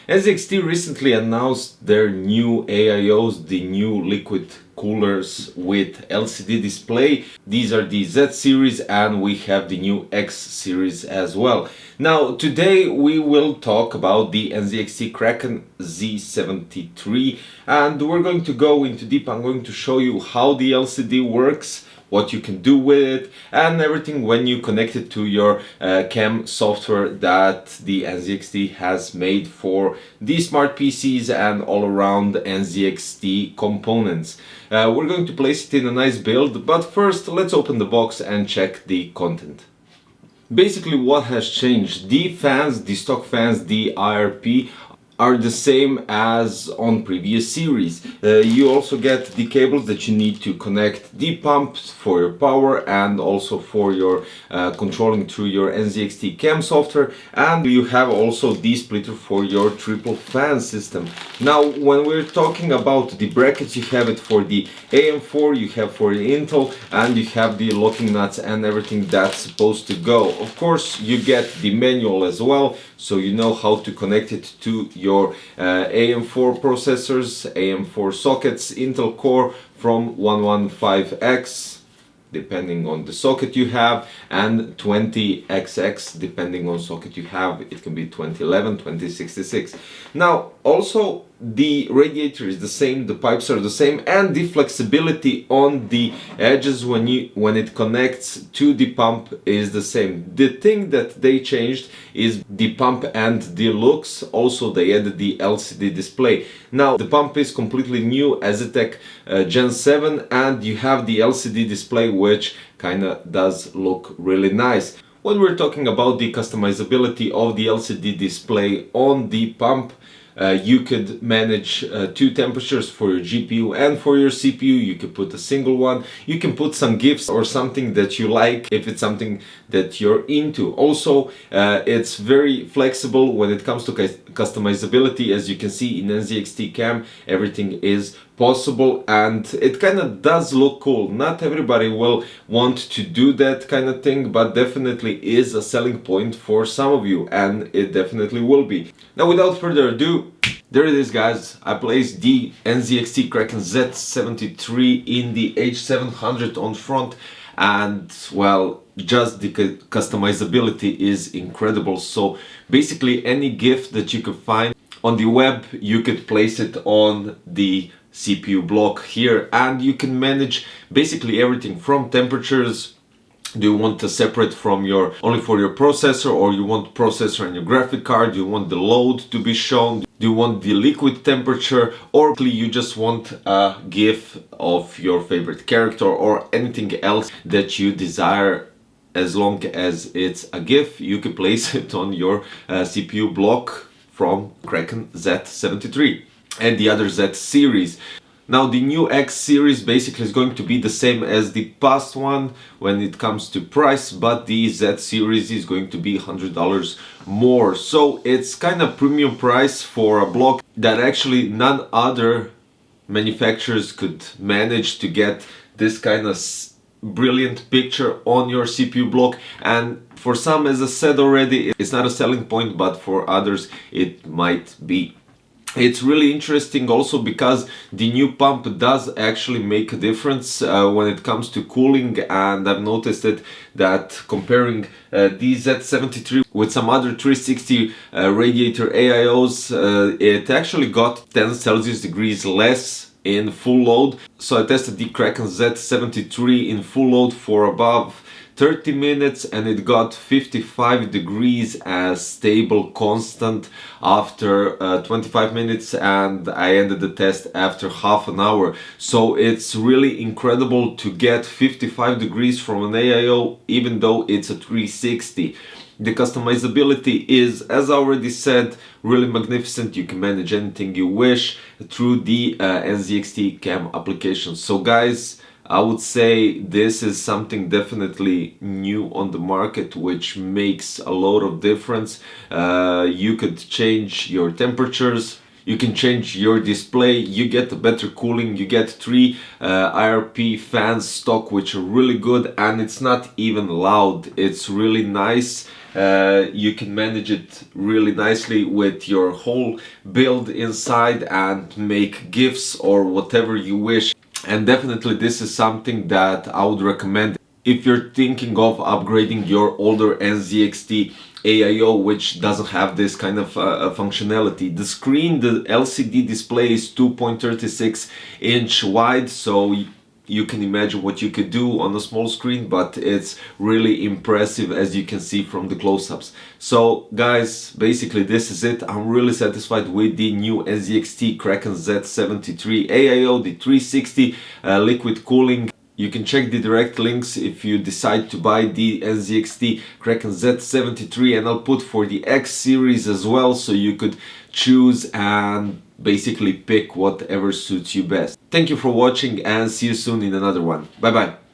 NZXT recently announced their new AIOs, the new liquid coolers with LCD display. These are the Z series, and we have the new X series as well. Now today we will talk about the NZXT KRAKEN Z73, and we're going to go into deep. I'm going to show you how the LCD works, what you can do with it, and everything when you connect it to your CAM software that the NZXT has made for the smart PCs and all around NZXT components. We're going to place it in a nice build, but first let's open the box and check the content. Basically, what has changed: the fans, the stock fans, the IRP are the same as on previous series. You also get the cables that you need to connect the pumps for your power and also for your controlling through your NZXT CAM software, and you have also the splitter for your triple fan system. Now when we're talking about the brackets, you have it for the AM4, you have for the Intel, and you have the locking nuts and everything that's supposed to go. Of course you get the manual as well, so you know how to connect it to your AM4 processors, AM4 sockets, Intel Core from 115X depending on the socket you have, and 20XX depending on socket you have. It can be 2011, 2066. Now also the radiator is the same, the pipes are the same, and the flexibility on the edges when it connects to the pump is the same. The thing that they changed is the pump and the looks. Also they added the LCD display. Now the pump is completely new, Azitec Gen 7, and you have the LCD display, which kinda does look really nice. When we're talking about the customizability of the LCD display on the pump, you could manage two temperatures for your GPU and for your CPU. You could put a single one. You can put some GIFs or something that you like if it's something that you're into. Also, it's very flexible when it comes to customizability. As you can see in NZXT CAM, everything is possible, and it kind of does look cool. Not everybody will want to do that kind of thing, but definitely is a selling point for some of you, and it definitely will be. Now without further ado, there it is, guys. I placed the NZXT KRAKEN Z73 in the H700 on front, and well, just the customizability is incredible. So basically any GIF that you could find on the web, you could place it on the CPU block here, and you can manage basically everything from temperatures. Do you want to separate from your only for your processor, or you want processor and your graphic card? Do you want the load to be shown? Do you want the liquid temperature, or you just want a GIF of your favorite character or anything else that you desire? As long as it's a GIF, you can place it on your CPU block from KRAKEN Z73 and the other Z series. Now the new X series basically is going to be the same as the past one when it comes to price, but the Z series is going to be $100 more. So it's kind of premium price for a block that actually none other manufacturers could manage to get this kind of brilliant picture on your CPU block. And for some, as I said already, it's not a selling point, but for others it might be. It's really interesting also because the new pump does actually make a difference when it comes to cooling, and I've noticed that comparing the Z73 with some other 360 radiator AIOs, it actually got 10 Celsius degrees less in full load. So I tested the KRAKEN Z73 in full load for above 30 minutes, and it got 55 degrees as stable constant after 25 minutes, and I ended the test after half an hour. So it's really incredible to get 55 degrees from an AIO even though it's a 360. The customizability is, as I already said, really magnificent. You can manage anything you wish through the NZXT CAM application. So guys, I would say this is something definitely new on the market, which makes a lot of difference. You could change your temperatures, you can change your display, you get better cooling, you get 3 IRP fans stock, which are really good, and it's not even loud. It's really nice, You can manage it really nicely with your whole build inside and make GIFs or whatever you wish. And definitely this is something that I would recommend if you're thinking of upgrading your older NZXT AIO, which doesn't have this kind of functionality. The screen, the LCD display is 2.36 inch wide, so you can imagine what you could do on a small screen, but it's really impressive as you can see from the close-ups. So guys, basically this is it. I'm really satisfied with the new NZXT KRAKEN Z73 AIO, the 360 liquid cooling. You can check the direct links if you decide to buy the NZXT KRAKEN Z73, and I'll put for the X series as well, so you could choose and basically pick whatever suits you best. Thank you for watching and see you soon in another one. Bye bye.